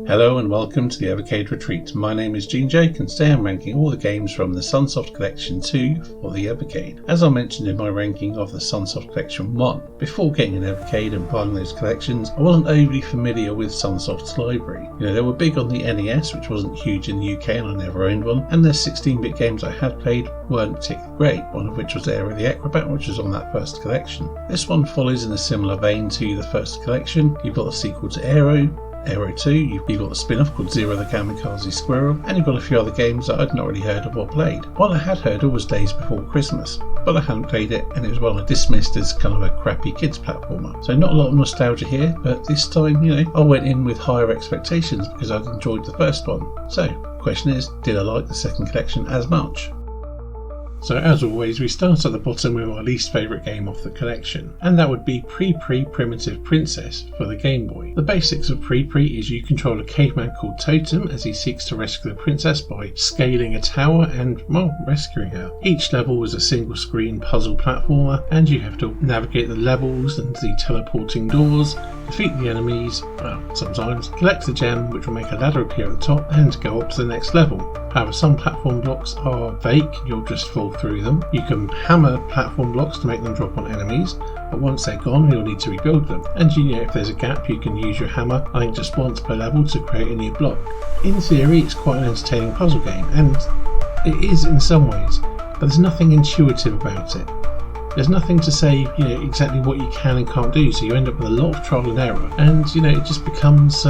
Hello and welcome to the Evercade Retreat. My name is Gene Jake and today I'm ranking all the games from the Sunsoft Collection 2 for the Evercade. As I mentioned in my ranking of the Sunsoft Collection 1, before getting an Evercade and buying those collections, I wasn't overly familiar with Sunsoft's library. They were big on the NES, which wasn't huge in the UK and I never owned one, and the 16-bit games I had played weren't particularly great, one of which was Area the Acrobat, which was on that first collection. This one follows in a similar vein to the first collection. You've got the sequel to Aero 2, you've got a spin-off called Zero the Kamikaze Squirrel, and you've got a few other games that I'd not really heard of or played. One I had heard of was Days Before Christmas, but I hadn't played it, and it was one I dismissed as kind of a crappy kids platformer. So not a lot of nostalgia here, but this time, I went in with higher expectations because I'd enjoyed the first one. So, the question is, did I like the second collection as much? So as always, we start at the bottom with our least favourite game off the collection, and that would be Primitive Princess for the Game Boy. The basics of Pre is you control a caveman called Totem as he seeks to rescue the princess by scaling a tower and, rescuing her. Each level is a single screen puzzle platformer, and you have to navigate the levels and the teleporting doors, defeat the enemies, sometimes, collect the gem which will make a ladder appear at the top, and go up to the next level. However, some platform blocks are fake, you'll just fall through them. You can hammer platform blocks to make them drop on enemies, but once they're gone you'll need to rebuild them. And if there's a gap you can use your hammer, I think just once per level, to create a new block. In theory it's quite an entertaining puzzle game, and it is in some ways, but there's nothing intuitive about it. There's nothing to say, exactly what you can and can't do, so you end up with a lot of trial and error, and it just becomes,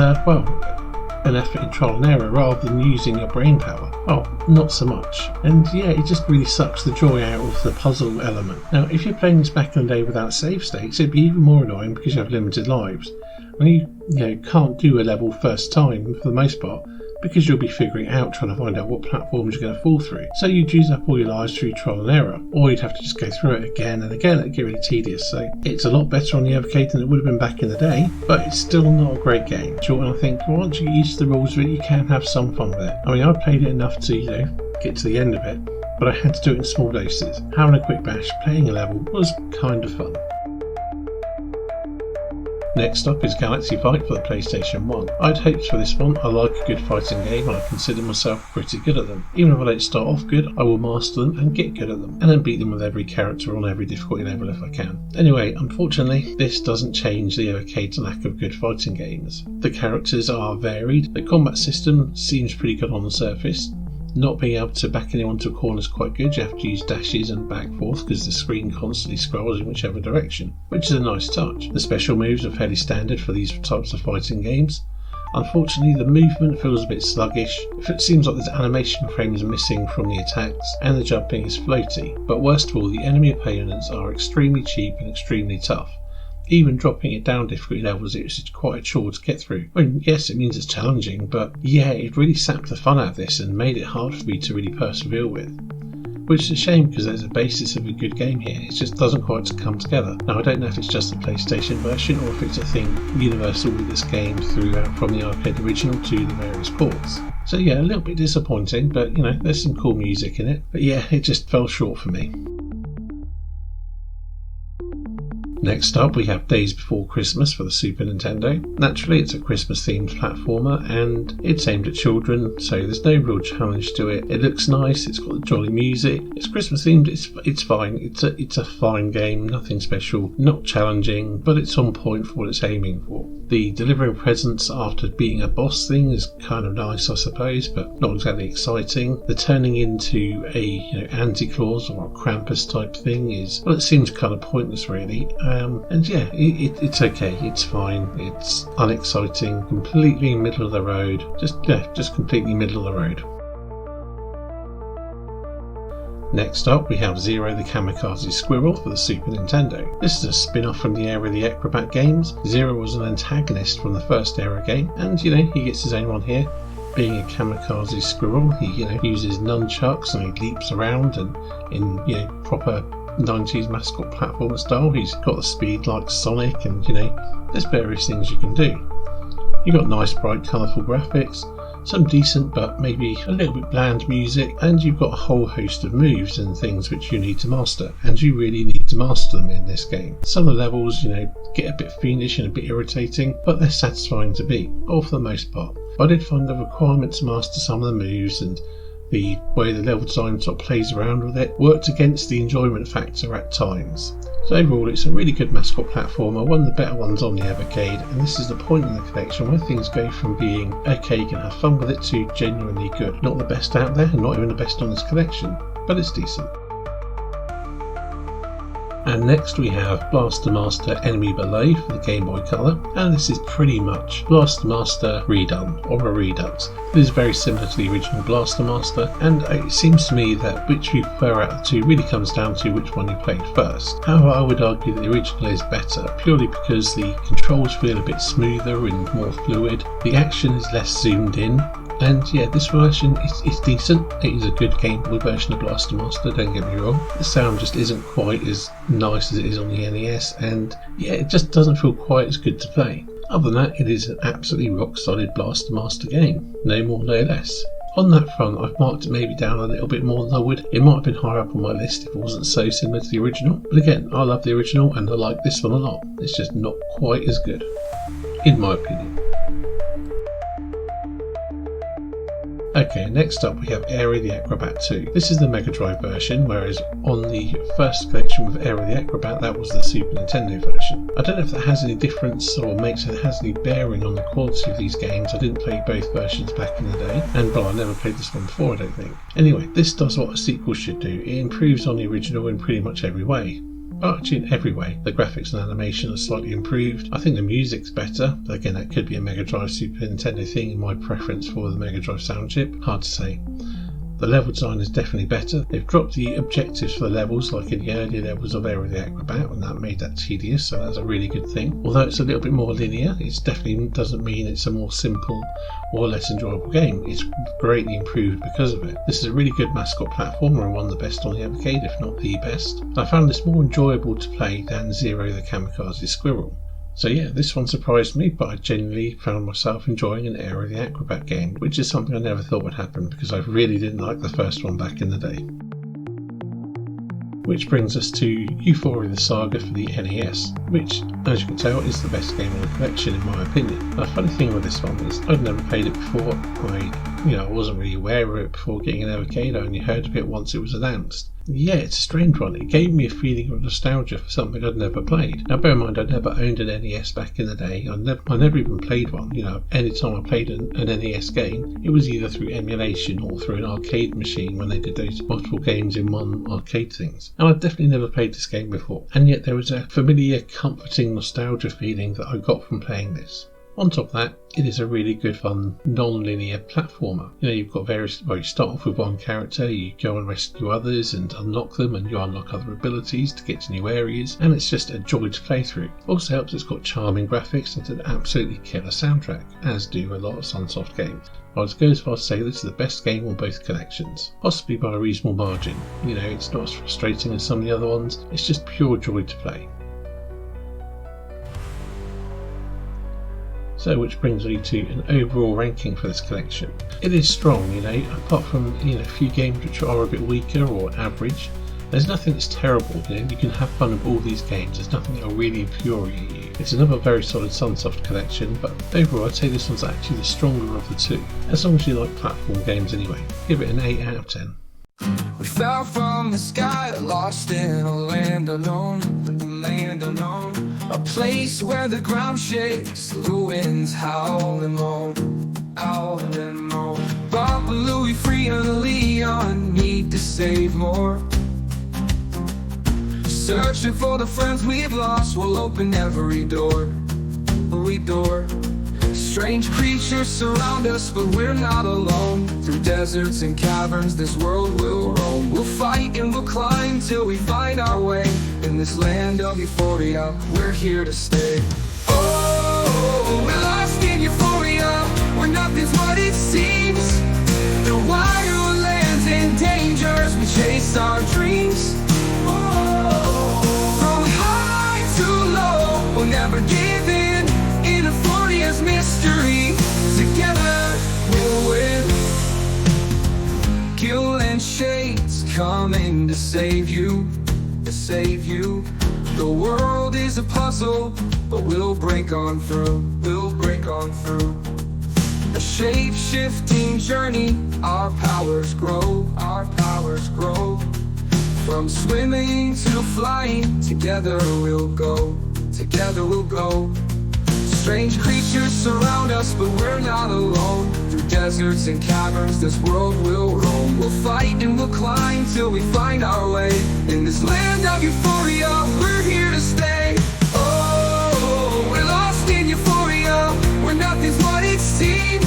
an effort in trial and error rather than using your brain power. Well, not so much. And it just really sucks the joy out of the puzzle element. Now, if you're playing this back in the day without save states, it'd be even more annoying because you have limited lives. When you can't do a level first time for the most part, because you'll be figuring it out, trying to find out what platforms you're going to fall through. So you'd use up all your lives through trial and error, or you'd have to just go through it again and again. It'd get really tedious. So it's a lot better on the Evercade than it would have been back in the day, but it's still not a great game. Sure, and I think once you get used to the rules of it, you can have some fun with it. I played it enough to, get to the end of it, but I had to do it in small doses. Having a quick bash, playing a level was kind of fun. Next up is Galaxy Fight for the PlayStation 1. I had hopes for this one. I like a good fighting game and I consider myself pretty good at them. Even if I don't start off good, I will master them and get good at them, and then beat them with every character on every difficulty level if I can. Anyway, unfortunately, this doesn't change the Evercade's lack of good fighting games. The characters are varied, the combat system seems pretty good on the surface. Not being able to back anyone to a corner is quite good. You have to use dashes and back forth because the screen constantly scrolls in whichever direction, which is a nice touch. The special moves are fairly standard for these types of fighting games. Unfortunately, the movement feels a bit sluggish. It seems like there's animation frames missing from the attacks, and the jumping is floaty. But worst of all, the enemy opponents are extremely cheap and extremely tough. Even dropping it down difficulty levels, it's quite a chore to get through. Yes, it means it's challenging, but it really sapped the fun out of this and made it hard for me to really persevere with. Which is a shame because there's a basis of a good game here, it just doesn't quite come together. Now, I don't know if it's just the PlayStation version or if it's a thing universal with this game throughout from the arcade original to the various ports. So a little bit disappointing, but there's some cool music in it. But it just fell short for me. Next up we have Days Before Christmas for the Super Nintendo. Naturally it's a Christmas themed platformer and it's aimed at children, so there's no real challenge to it. It looks nice, it's got jolly music, it's Christmas themed, it's fine, it's a fine game, nothing special, not challenging, but it's on point for what it's aiming for. The delivering presents after beating a boss thing is kind of nice I suppose, but not exactly exciting. The turning into a Anti-Claus or a Krampus type thing it seems kind of pointless really. It's okay, it's fine, it's unexciting, completely middle of the road, just completely middle of the road. Next up we have Zero the Kamikaze Squirrel for the Super Nintendo. This is a spin-off from the Area the Acrobat games. Zero was an antagonist from the first Area game, and he gets his own one here. Being a kamikaze squirrel, he uses nunchucks and he leaps around, and in proper 90s mascot platformer style, he's got the speed like Sonic, and there's various things you can do. You've got nice bright colourful graphics, some decent but maybe a little bit bland music, and you've got a whole host of moves and things which you need to master, and you really need to master them in this game. Some of the levels, get a bit fiendish and a bit irritating, but they're satisfying to beat, all for the most part. I did find the requirement to master some of the moves and the way the level design sort of plays around with it worked against the enjoyment factor at times. So overall, it's a really good mascot platformer, one of the better ones on the Evercade, and this is the point in the collection where things go from being okay, you can have fun with it, to genuinely good. Not the best out there, and not even the best on this collection, but it's decent. And next we have Blaster Master Enemy Below for the Game Boy Color, and this is pretty much Blaster Master redone, or a redux. It is very similar to the original Blaster Master, and it seems to me that which you prefer out of the two really comes down to which one you played first. However, I would argue that the original is better, purely because the controls feel a bit smoother and more fluid, the action is less zoomed in, and yeah, this version is decent. It is a good Game Boy version of Blaster Master, don't get me wrong. The sound just isn't quite as nice as it is on the NES, and yeah, it just doesn't feel quite as good to play. Other than that, it is an absolutely rock solid Blaster Master game, no more no less. On that front, I've marked it maybe down a little bit more than I would. It might have been higher up on my list if it wasn't so similar to the original, but again, I love the original and I like this one a lot. It's just not quite as good, in my opinion. Okay, next up we have Area the Acrobat 2. This is the Mega Drive version, whereas on the first collection with Area the Acrobat, that was the Super Nintendo version. I don't know if that has any difference or makes it has any bearing on the quality of these games. I didn't play both versions back in the day, and well, I never played this one before, I don't think. Anyway, this does what a sequel should do. It improves on the original in pretty much every way. Well, actually in every way. The graphics and animation are slightly improved. I think the music's better. Again, that could be a Mega Drive Super Nintendo thing in my preference for the Mega Drive sound chip. Hard to say. The level design is definitely better. They've dropped the objectives for the levels like in the earlier levels of Area the Acrobat, and that made that tedious, so that's a really good thing. Although it's a little bit more linear, it definitely doesn't mean it's a more simple or less enjoyable game. It's greatly improved because of it. This is a really good mascot platformer and one of the best on the Evercade, if not the best. I found this more enjoyable to play than Zero the Kamikaze Squirrel. So yeah, this one surprised me, but I genuinely found myself enjoying an Area the Acrobat game, which is something I never thought would happen because I really didn't like the first one back in the day. Which brings us to Euphoria the Saga for the NES, which, as you can tell, is the best game in the collection in my opinion. The funny thing with this one is I'd never played it before. I wasn't really aware of it before getting an Evercade. I only heard of it once it was announced. Yeah, it's a strange one. It gave me a feeling of nostalgia for something I'd never played. Now bear in mind, I never owned an NES back in the day. I never even played one. Any time I played an NES game, it was either through emulation or through an arcade machine when they did those multiple games in one arcade things. And I'd definitely never played this game before. And yet there was a familiar, comforting nostalgia feeling that I got from playing this. On top of that, it is a really good fun, non-linear platformer. You've got you start off with one character, you go and rescue others and unlock them, and you unlock other abilities to get to new areas, and it's just a joy to play through. Also helps it's got charming graphics and an absolutely killer soundtrack, as do a lot of Sunsoft games. I would go as far as to say this is the best game on both collections, possibly by a reasonable margin. It's not as frustrating as some of the other ones, it's just pure joy to play. So, which brings me to an overall ranking for this collection. It is strong, apart from a few games which are a bit weaker or average. There's nothing that's terrible. You can have fun with all these games. There's nothing that will really infuriate you. It's another very solid Sunsoft collection, but overall I'd say this one's actually the stronger of the two. As long as you like platform games anyway. Give it an 8 out of 10. We fell from the sky, lost in a land unknown, a place where the ground shakes, the winds howl and moan, Papa Louis, free and Leon need to save more. Searching for the friends we've lost, we'll open every door. Strange creatures surround us, but we're not alone. Through deserts and caverns, this world will roam. We'll fight and we'll climb till we find our way. In this land of euphoria, we're here to stay. Oh, we're lost in euphoria, where nothing's what it seems. The wild lands and dangers, we chase our dreams. From high to low, we'll never give in. Euphoria's mystery, together we'll win. Gil and Shades coming to save you. The world is a puzzle, but we'll break on through. shape-shifting journey, our powers grow, our powers grow. From swimming to flying, together we'll go, together we'll go. Strange creatures surround us, but we're not alone. Through deserts and caverns, this world will roam. We'll fight and we'll climb till we find our way. In this land of euphoria, we're here to stay. Oh, we're lost in euphoria, where nothing's what it seems.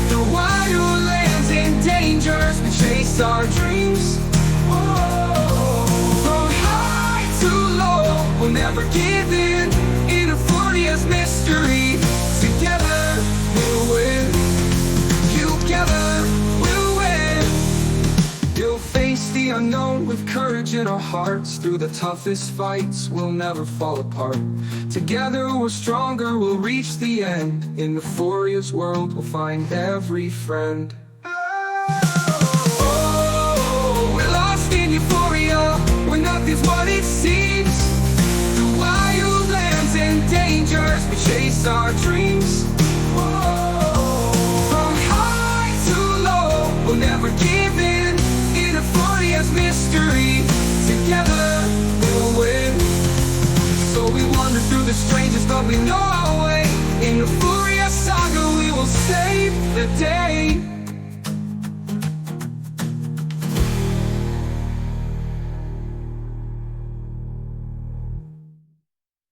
Through wild lands and dangers, we chase our dreams. Oh, from high to low, we'll never give in. In euphoria's mystery, together we'll win. Together we'll win. You'll face the unknown with courage in our hearts. Through the toughest fights, we'll never fall apart. Together we're stronger, we'll reach the end. In euphoria's world, we'll find every friend. Oh, we're lost in euphoria, where nothing's what it seems. Through wild lands and dangers, we chase our dreams.